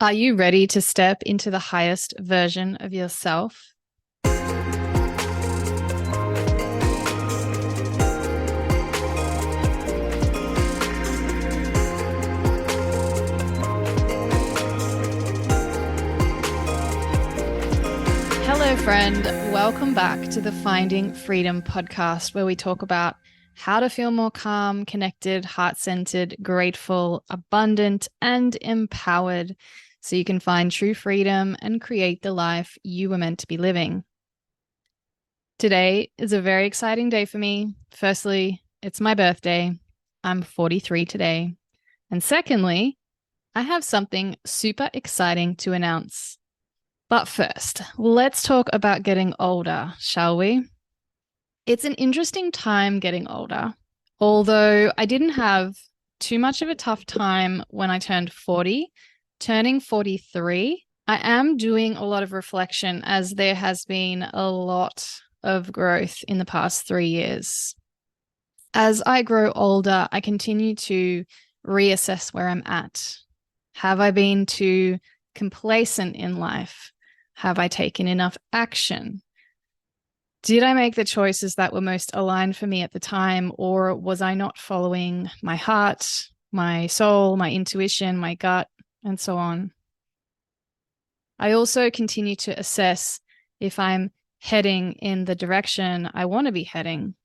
Are you ready to step into the highest version of yourself? Hello, friend. Welcome back to the Finding Freedom podcast, where we talk about how to feel more calm, connected, heart-centered, grateful, abundant, and empowered so you can find true freedom and create the life you were meant to be living. Today is a very exciting day for me. Firstly, it's my birthday. I'm 43 today. And secondly, I have something super exciting to announce. But first, let's talk about getting older, shall we? It's an interesting time getting older. Although I didn't have too much of a tough time when I turned 40, turning 43, I am doing a lot of reflection as there has been a lot of growth in the past 3 years. As I grow older, I continue to reassess where I'm at. Have I been too complacent in life? Have I taken enough action? Did I make the choices that were most aligned for me at the time, or was I not following my heart, my soul, my intuition, my gut, and so on? I also continue to assess if I'm heading in the direction I want to be heading.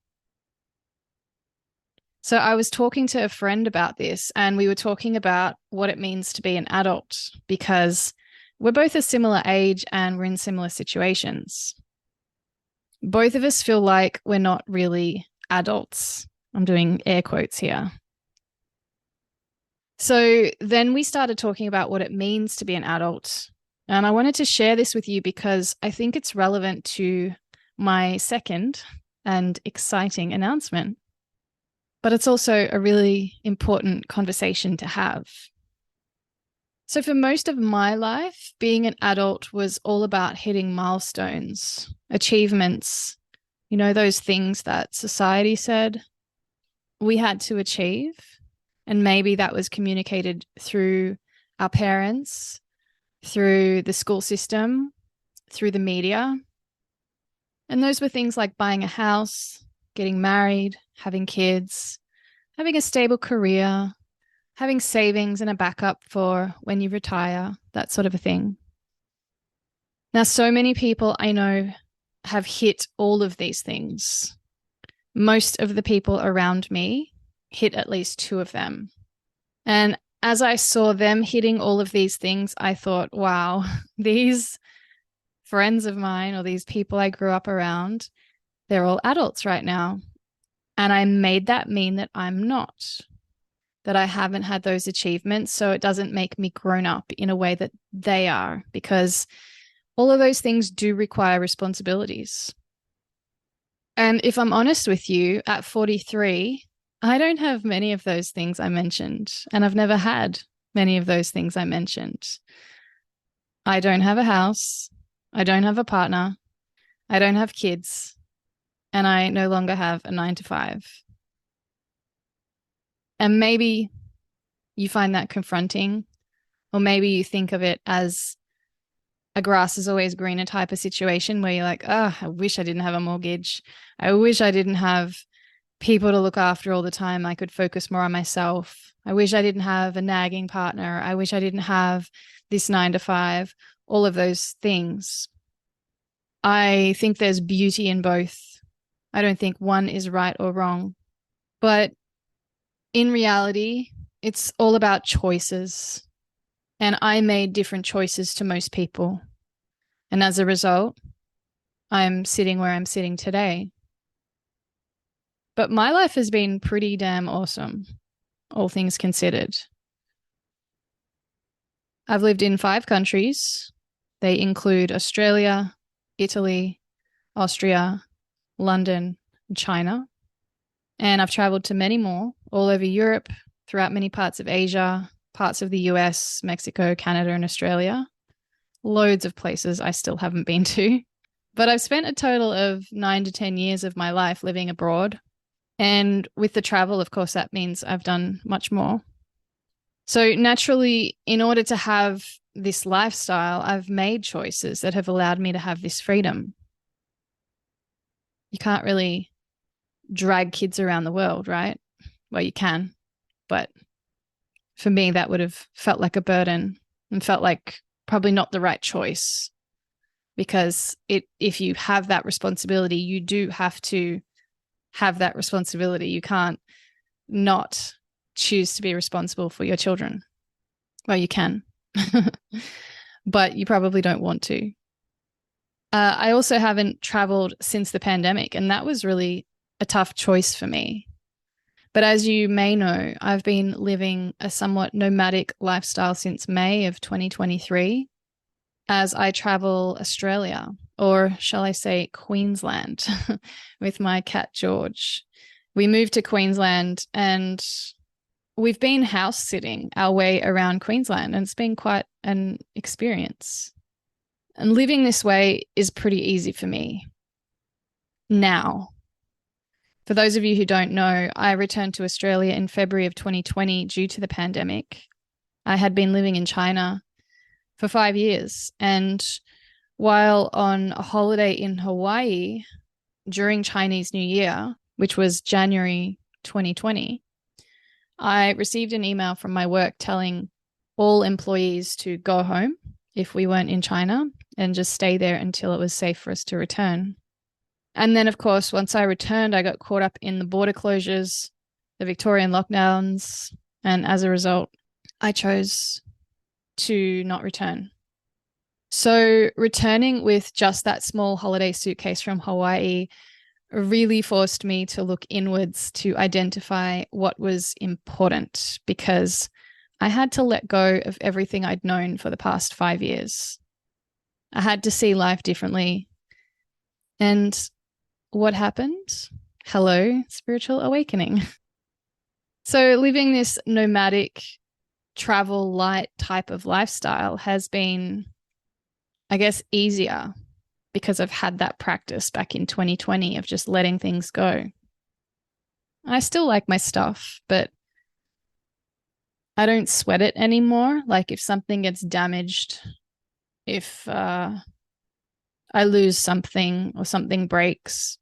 So I was talking to a friend about this, and we were talking about what it means to be an adult, because we're both a similar age and we're in similar situations. Both of us feel like we're not really adults. I'm doing air quotes here. So then we started talking about what it means to be an adult. And I wanted to share this with you because I think it's relevant to my second and exciting announcement. But it's also a really important conversation to have. So for most of my life, being an adult was all about hitting milestones, achievements, those things that society said we had to achieve. And maybe that was communicated through our parents, through the school system, through the media. And those were things like buying a house, getting married, having kids, having a stable career, having savings and a backup for when you retire, that sort of a thing. Now, so many people I know have hit all of these things. Most of the people around me hit at least two of them. And as I saw them hitting all of these things, I thought, wow, these friends of mine or these people I grew up around, they're all adults right now. And I made that mean that I'm not, that I haven't had those achievements. So it doesn't make me grown up in a way that they are, because all of those things do require responsibilities. And if I'm honest with you, at 43, I don't have many of those things I mentioned. And I've never had many of those things I mentioned. I don't have a house. I don't have a partner. I don't have kids. And I no longer have a 9 to 5. And maybe you find that confronting, or maybe you think of it as a grass is always greener type of situation where you're like, oh, I wish I didn't have a mortgage. I wish I didn't have people to look after all the time. I could focus more on myself. I wish I didn't have a nagging partner. I wish I didn't have this 9 to 5, all of those things. I think there's beauty in both. I don't think one is right or wrong. But in reality, it's all about choices. And I made different choices to most people. And as a result, I'm sitting where I'm sitting today. But my life has been pretty damn awesome, all things considered. I've lived in 5 countries. They include Australia, Italy, Austria, London, and China. And I've traveled to many more, all over Europe, throughout many parts of Asia, parts of the US, Mexico, Canada, and Australia. Loads of places I still haven't been to. But I've spent a total of 9 to 10 years of my life living abroad. And with the travel, of course, that means I've done much more. So naturally, in order to have this lifestyle, I've made choices that have allowed me to have this freedom. You can't really drag kids around the world, right? Well, you can, but for me, that would have felt like a burden and felt like probably not the right choice, because if you have that responsibility, you do have to have that responsibility. You can't not choose to be responsible for your children. Well, you can, but you probably don't want to. I also haven't traveled since the pandemic, and that was really a tough choice for me. But as you may know, I've been living a somewhat nomadic lifestyle since May of 2023 as I travel Australia, or shall I say Queensland, with my cat George. We moved to Queensland and we've been house sitting our way around Queensland, and it's been quite an experience. And living this way is pretty easy for me now. For those of you who don't know, I returned to Australia in February of 2020 due to the pandemic. I had been living in China for 5 years. And while on a holiday in Hawaii during Chinese New Year, which was January 2020, I received an email from my work telling all employees to go home if we weren't in China and just stay there until it was safe for us to return. And then, of course, once I returned, I got caught up in the border closures, the Victorian lockdowns, and as a result, I chose to not return. So returning with just that small holiday suitcase from Hawaii really forced me to look inwards to identify what was important, because I had to let go of everything I'd known for the past 5 years. I had to see life differently. And what happened? Hello, spiritual awakening. So living this nomadic, travel light type of lifestyle has been, I guess, easier because I've had that practice back in 2020 of just letting things go. I still like my stuff, but I don't sweat it anymore. Like if something gets damaged, if I lose something or something breaks,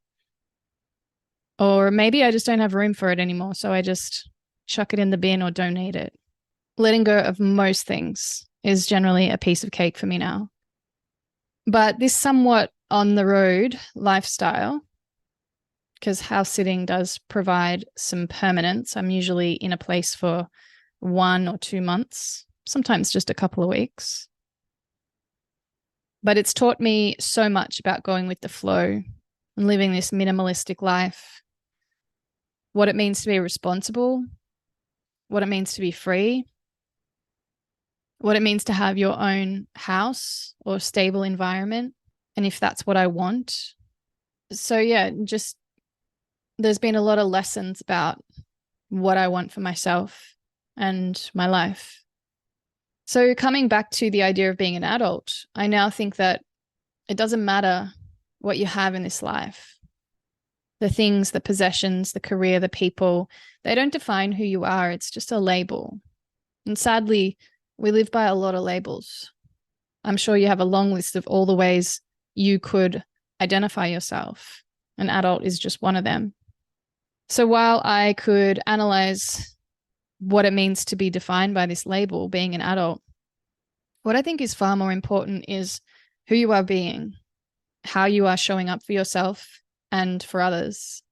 or maybe I just don't have room for it anymore, so I just chuck it in the bin or donate it. Letting go of most things is generally a piece of cake for me now. But this somewhat on the road lifestyle, because house sitting does provide some permanence. I'm usually in a place for 1 or 2 months, sometimes just a couple of weeks. But it's taught me so much about going with the flow and living this minimalistic life, what it means to be responsible, what it means to be free, what it means to have your own house or stable environment, and if that's what I want. So yeah, just there's been a lot of lessons about what I want for myself and my life. So coming back to the idea of being an adult, I now think that it doesn't matter what you have in this life. The things, the possessions, the career, the people, they don't define who you are. It's just a label. And sadly, we live by a lot of labels. I'm sure you have a long list of all the ways you could identify yourself. An adult is just one of them. So while I could analyze what it means to be defined by this label, being an adult, what I think is far more important is who you are being, how you are showing up for yourself and for others.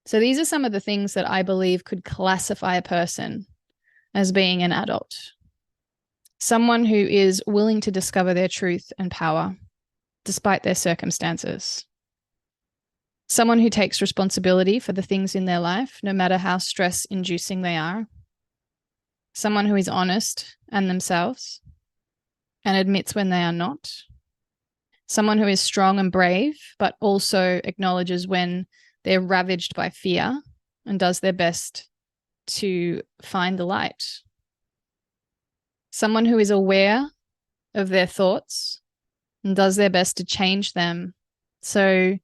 So these are some of the things that I believe could classify a person as being an adult. Someone who is willing to discover their truth and power despite their circumstances. Someone who takes responsibility for the things in their life, no matter how stress-inducing they are. Someone who is honest and themselves and admits when they are not. Someone who is strong and brave, but also acknowledges when they're ravaged by fear and does their best to find the light. Someone who is aware of their thoughts and does their best to change them so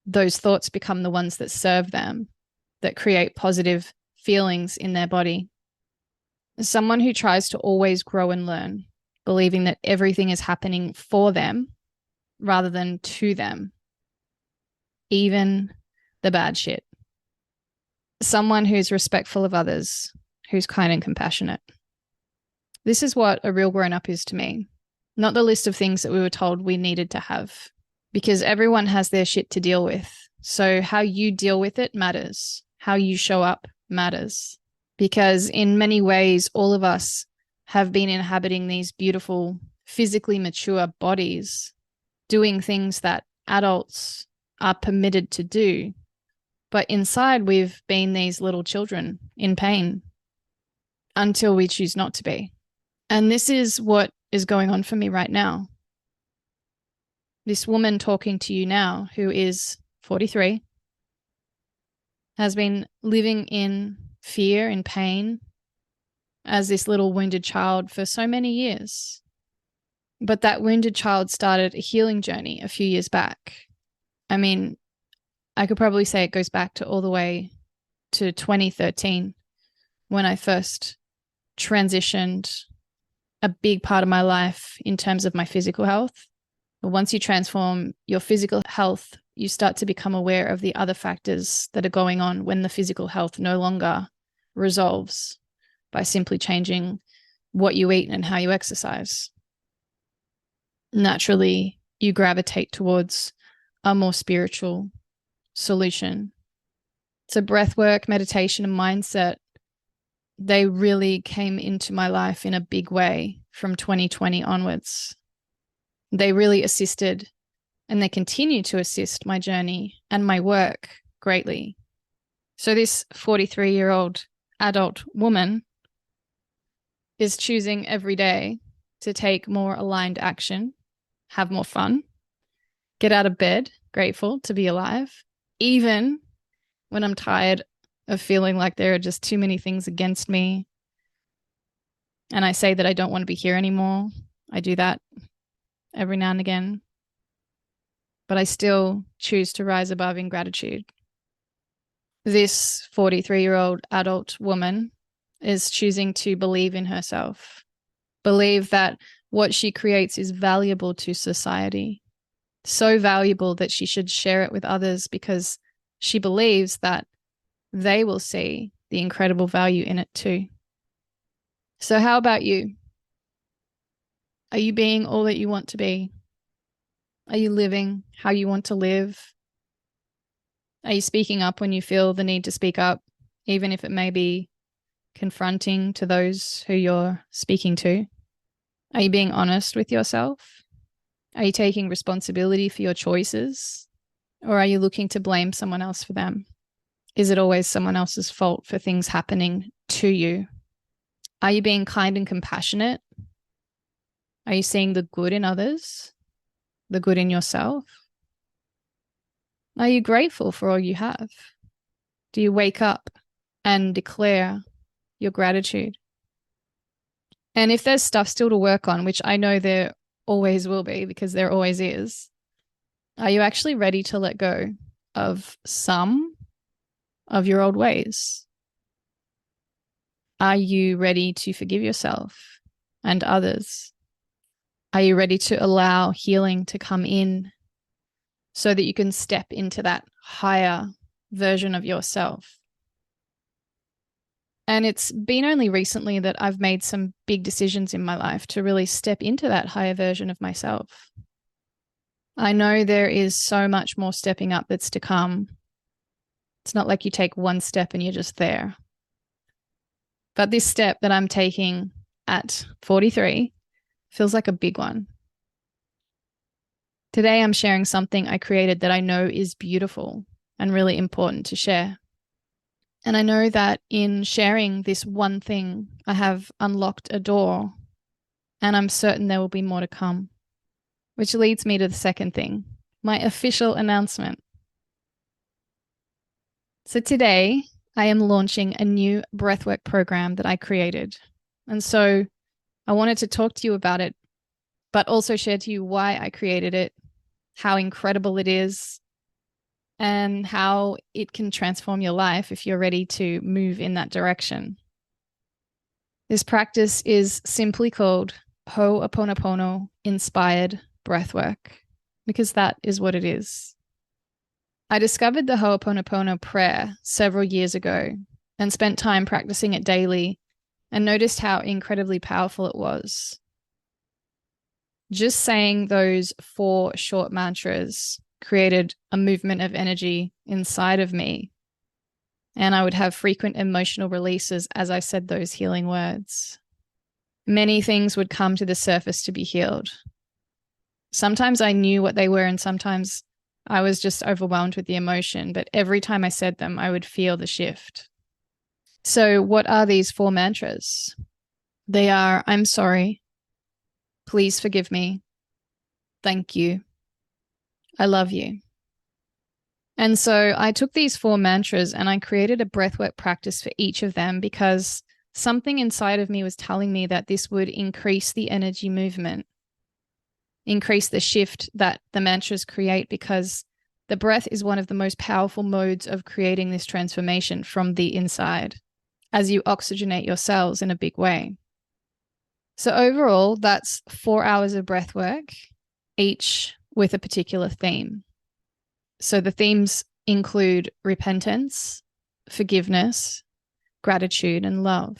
those thoughts become the ones that serve them, that create positive feelings in their body. Someone who tries to always grow and learn, believing that everything is happening for them rather than to them, even the bad shit. Someone who's respectful of others, who's kind and compassionate. This is what a real grown-up is to me, not the list of things that we were told we needed to have, because everyone has their shit to deal with. So how you deal with it matters. How you show up matters. Because in many ways, all of us have been inhabiting these beautiful, physically mature bodies, doing things that adults are permitted to do. But inside, we've been these little children in pain until we choose not to be. And this is what is going on for me right now. This woman talking to you now, who is 43, has been living in fear and pain as this little wounded child for so many years. But that wounded child started a healing journey a few years back. I mean, I could probably say it goes back to all the way to 2013 when I first transitioned a big part of my life in terms of my physical health. But once you transform your physical health, you start to become aware of the other factors that are going on when the physical health no longer resolves by simply changing what you eat and how you exercise. Naturally, you gravitate towards a more spiritual solution. So breathwork, meditation, and mindset, they really came into my life in a big way from 2020 onwards. They really assisted, and they continue to assist my journey and my work greatly. So this 43-year-old adult woman is choosing every day to take more aligned action, have more fun, get out of bed, grateful to be alive, even when I'm tired of feeling like there are just too many things against me. And I say that I don't want to be here anymore. I do that every now and again. But I still choose to rise above in gratitude. This 43-year-old adult woman is choosing to believe in herself, believe that what she creates is valuable to society, so valuable that she should share it with others because she believes that they will see the incredible value in it too. So how about you? Are you being all that you want to be? Are you living how you want to live? Are you speaking up when you feel the need to speak up, even if it may be confronting to those who you're speaking to? Are you being honest with yourself? Are you taking responsibility for your choices? Or are you looking to blame someone else for them? Is it always someone else's fault for things happening to you? Are you being kind and compassionate? Are you seeing the good in others? The good in yourself? Are you grateful for all you have? Do you wake up and declare your gratitude? And if there's stuff still to work on, which I know there always will be because there always is, are you actually ready to let go of some of your old ways? Are you ready to forgive yourself and others? Are you ready to allow healing to come in so that you can step into that higher version of yourself? And it's been only recently that I've made some big decisions in my life to really step into that higher version of myself. I know there is so much more stepping up that's to come. It's not like you take one step and you're just there. But this step that I'm taking at 43 feels like a big one. Today, I'm sharing something I created that I know is beautiful and really important to share. And I know that in sharing this one thing, I have unlocked a door, and I'm certain there will be more to come. Which leads me to the second thing, my official announcement. So today, I am launching a new breathwork program that I created. And so I wanted to talk to you about it, but also share to you why I created it, how incredible it is, and how it can transform your life if you're ready to move in that direction. This practice is simply called Ho'oponopono inspired breathwork, because that is what it is. I discovered the Ho'oponopono prayer several years ago and spent time practicing it daily and noticed how incredibly powerful it was. Just saying those 4 short mantras created a movement of energy inside of me, and I would have frequent emotional releases as I said those healing words. Many things would come to the surface to be healed. Sometimes I knew what they were, and sometimes I was just overwhelmed with the emotion, but every time I said them, I would feel the shift. So what are these 4 mantras? They are, I'm sorry. Please forgive me. Thank you. I love you. And so I took these 4 mantras and I created a breathwork practice for each of them, because something inside of me was telling me that this would increase the energy movement, increase the shift that the mantras create, because the breath is one of the most powerful modes of creating this transformation from the inside as you oxygenate your cells in a big way. So overall, that's 4 hours of breath work, each with a particular theme. So the themes include repentance, forgiveness, gratitude, and love.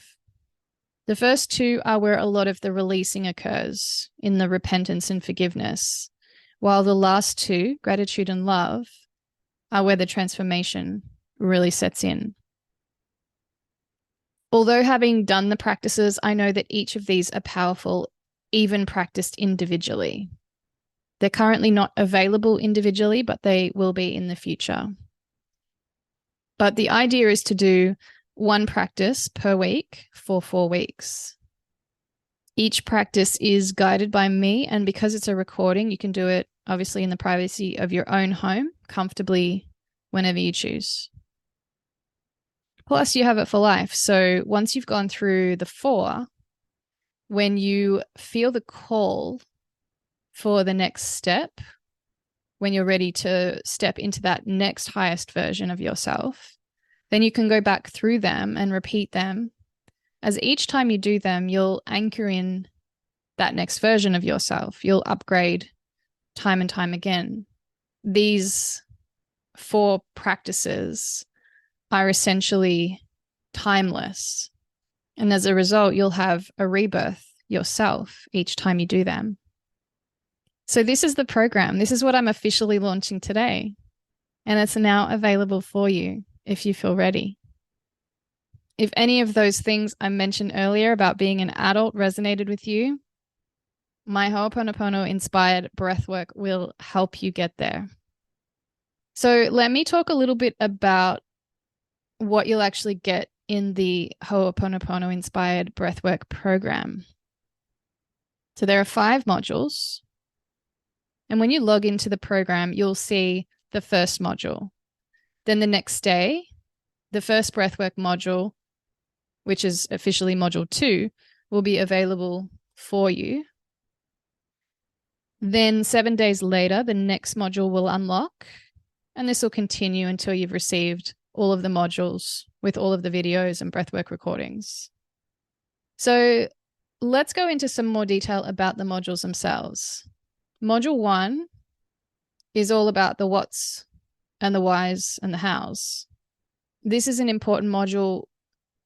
The first 2 are where a lot of the releasing occurs, in the repentance and forgiveness, while the last 2, gratitude and love, are where the transformation really sets in. Although having done the practices, I know that each of these are powerful, even practiced individually. They're currently not available individually, but they will be in the future. But the idea is to do 1 practice per week for 4 weeks. Each practice is guided by me, and because it's a recording, you can do it obviously in the privacy of your own home, comfortably, whenever you choose. Plus, you have it for life. So once you've gone through the 4, when you feel the call for the next step, when you're ready to step into that next highest version of yourself, then you can go back through them and repeat them. As each time you do them, you'll anchor in that next version of yourself. You'll upgrade time and time again. These 4 practices are essentially timeless. And as a result, you'll have a rebirth yourself each time you do them. So this is the program. This is what I'm officially launching today. And it's now available for you if you feel ready. If any of those things I mentioned earlier about being an adult resonated with you, my Ho'oponopono inspired breathwork will help you get there. So let me talk a little bit about what you'll actually get in the Ho'oponopono inspired breathwork program. So there are 5 modules. And when you log into the program, you'll see the first module. Then the next day, the first breathwork module, which is officially module 2, will be available for you. Then 7 days later, the next module will unlock, and this will continue until you've received all of the modules with all of the videos and breathwork recordings. So let's go into some more detail about the modules themselves. Module 1 is all about the what's and the whys and the hows. This is an important module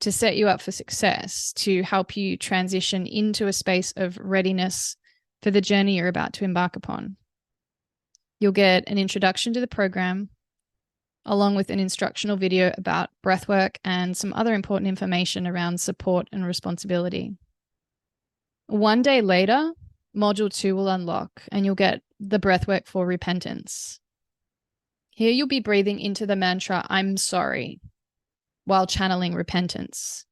to set you up for success, to help you transition into a space of readiness for the journey you're about to embark upon. You'll get an introduction to the program, along with an instructional video about breathwork and some other important information around support and responsibility. 1 day later, module 2 will unlock, and you'll get the breathwork for repentance. Here you'll be breathing into the mantra, I'm sorry, while channeling repentance.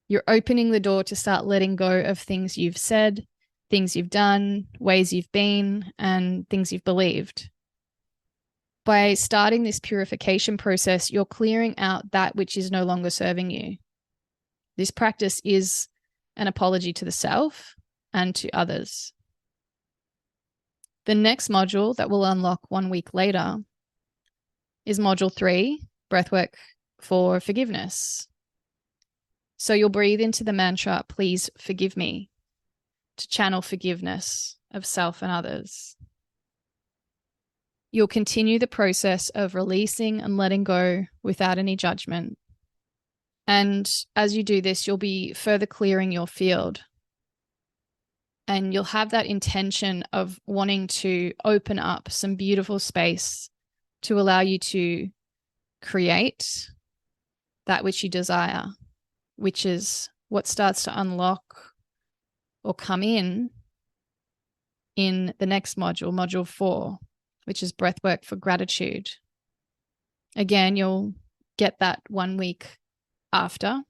You're opening the door to start letting go of things you've said, things you've done, ways you've been, and things you've believed. By starting this purification process, you're clearing out that which is no longer serving you. This practice is an apology to the self and to others. The next module that will unlock 1 week later is module 3, breathwork for forgiveness. So you'll breathe into the mantra, please forgive me, to channel forgiveness of self and others. You'll continue the process of releasing and letting go without any judgment. And as you do this, you'll be further clearing your field. And you'll have that intention of wanting to open up some beautiful space to allow you to create that which you desire, which is what starts to unlock or come in the next module, module 4, which is breathwork for gratitude. Again, you'll get that 1 week after.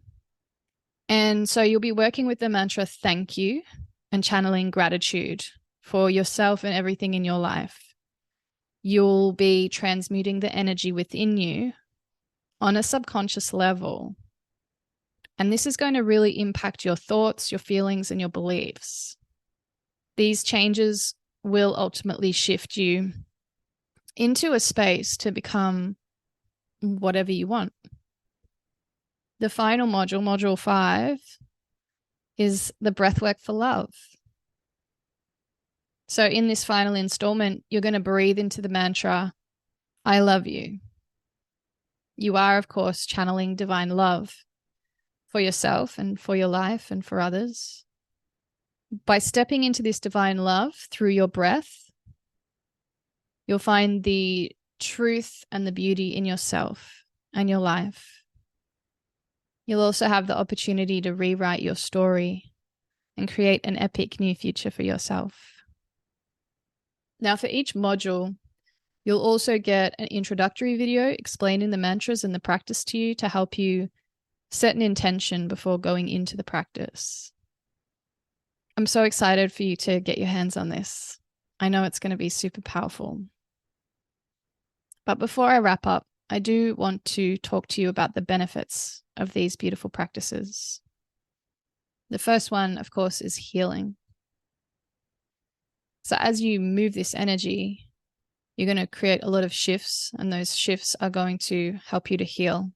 And so you'll be working with the mantra, thank you, and channeling gratitude for yourself and everything in your life. You'll be transmuting the energy within you on a subconscious level. And this is going to really impact your thoughts, your feelings, and your beliefs. These changes will ultimately shift you into a space to become whatever you want. The final module, module 5, is the breathwork for love. So in this final installment, you're going to breathe into the mantra, I love you. You are, of course, channeling divine love for yourself and for your life and for others. By stepping into this divine love through your breath, you'll find the truth and the beauty in yourself and your life. You'll also have the opportunity to rewrite your story and create an epic new future for yourself. Now, for each module, you'll also get an introductory video explaining the mantras and the practice to you to help you set an intention before going into the practice. I'm so excited for you to get your hands on this. I know it's going to be super powerful. But before I wrap up, I do want to talk to you about the benefits of these beautiful practices. The first one, of course, is healing. So as you move this energy, you're going to create a lot of shifts, and those shifts are going to help you to heal.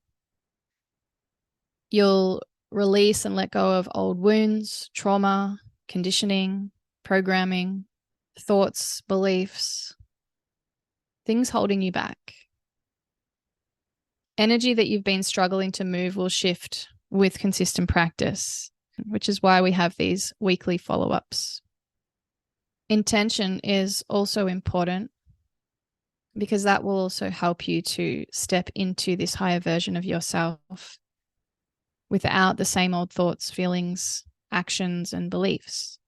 You'll release and let go of old wounds, trauma, conditioning, programming, thoughts, beliefs, things holding you back. Energy that you've been struggling to move will shift with consistent practice, which is why we have these weekly follow-ups. Intention is also important because that will also help you to step into this higher version of yourself without the same old thoughts, feelings, actions, and beliefs.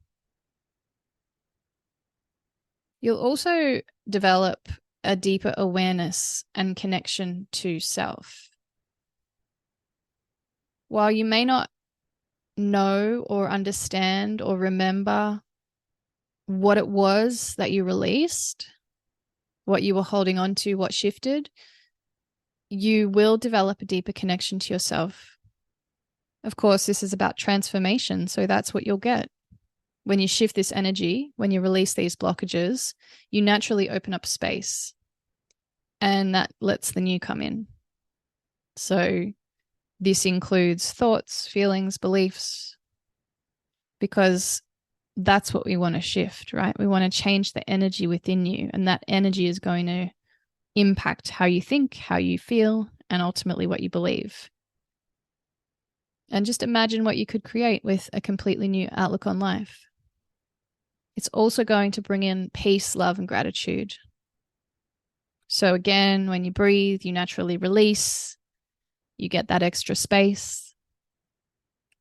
You'll also develop a deeper awareness and connection to self. While you may not know or understand or remember what it was that you released, what you were holding on to, what shifted, you will develop a deeper connection to yourself. Of course, this is about transformation, so that's what you'll get. When you shift this energy, when you release these blockages, you naturally open up space, and that lets the new come in. So this includes thoughts, feelings, beliefs, because that's what we want to shift, right? We want to change the energy within you, and that energy is going to impact how you think, how you feel, and ultimately what you believe. And just imagine what you could create with a completely new outlook on life. It's also going to bring in peace, love, and gratitude. So again, when you breathe, you naturally release, you get that extra space,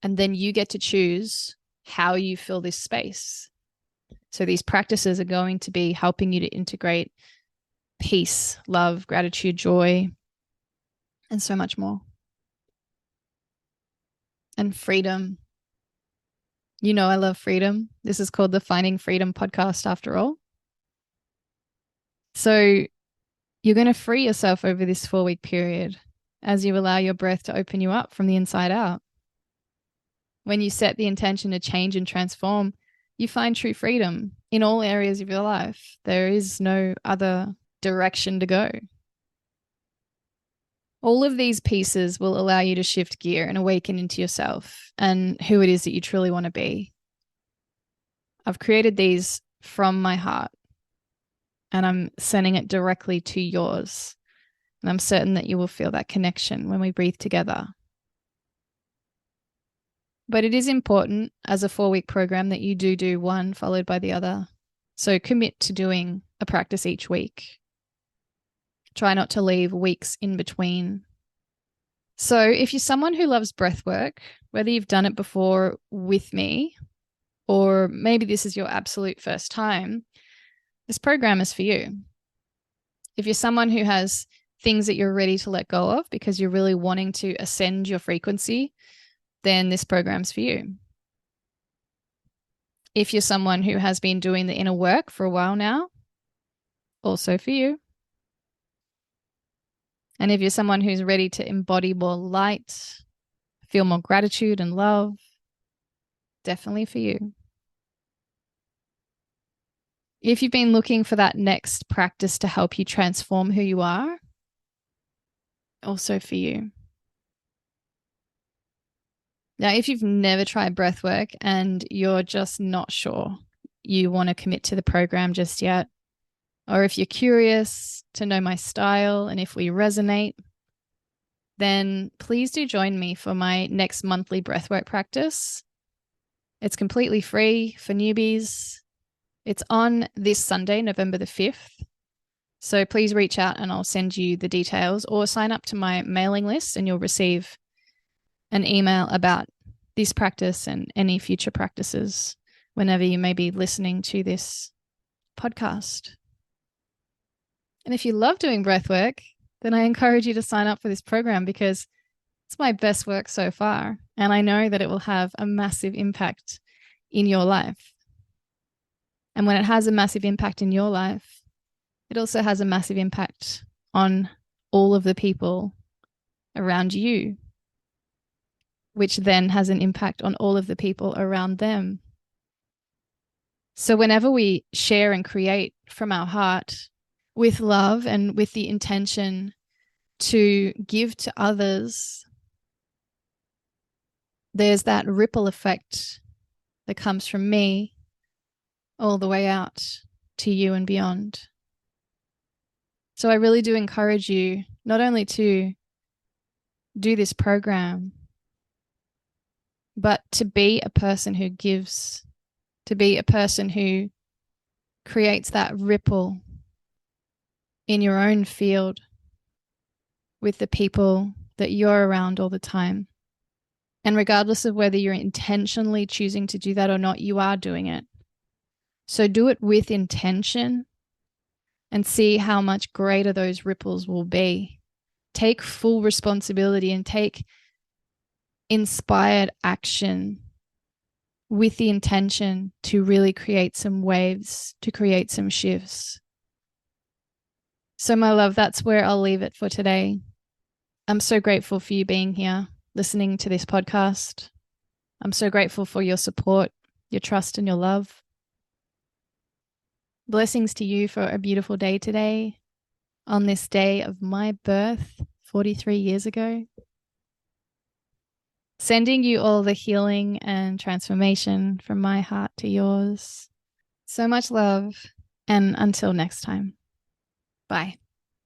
and then you get to choose how you fill this space. So these practices are going to be helping you to integrate peace, love, gratitude, joy, and so much more. And freedom. You know I love freedom. This is called the Finding Freedom podcast after all. So you're going to free yourself over this 4-week period as you allow your breath to open you up from the inside out. When you set the intention to change and transform, you find true freedom in all areas of your life. There is no other direction to go. All of these pieces will allow you to shift gear and awaken into yourself and who it is that you truly want to be. I've created these from my heart, and I'm sending it directly to yours. And I'm certain that you will feel that connection when we breathe together. But it is important as a 4-week program that you do one followed by the other. So commit to doing a practice each week. Try not to leave weeks in between. So if you're someone who loves breathwork, whether you've done it before with me, or maybe this is your absolute first time, this program is for you. If you're someone who has things that you're ready to let go of because you're really wanting to ascend your frequency, then this program's for you. If you're someone who has been doing the inner work for a while now, also for you. And if you're someone who's ready to embody more light, feel more gratitude and love, definitely for you. If you've been looking for that next practice to help you transform who you are, also for you. Now, if you've never tried breathwork and you're just not sure you want to commit to the program just yet, or if you're curious to know my style and if we resonate, then please do join me for my next monthly breathwork practice. It's completely free for newbies. It's on this Sunday, November the 5th. So please reach out and I'll send you the details, or sign up to my mailing list and you'll receive an email about this practice and any future practices whenever you may be listening to this podcast. And if you love doing breath work, then I encourage you to sign up for this program because it's my best work so far. And I know that it will have a massive impact in your life. And when it has a massive impact in your life, it also has a massive impact on all of the people around you, which then has an impact on all of the people around them. So whenever we share and create from our heart with love and with the intention to give to others, there's that ripple effect that comes from me all the way out to you and beyond. So I really do encourage you not only to do this program, but to be a person who gives, to be a person who creates that ripple in your own field with the people that you're around all the time. And regardless of whether you're intentionally choosing to do that or not, you are doing it. So do it with intention and see how much greater those ripples will be. Take full responsibility and take inspired action with the intention to really create some waves, to create some shifts. So my love, that's where I'll leave it for today. I'm so grateful for you being here, listening to this podcast. I'm so grateful for your support, your trust, and your love. Blessings to you for a beautiful day today, on this day of my birth 43 years ago. Sending you all the healing and transformation from my heart to yours. So much love, and until next time. Bye.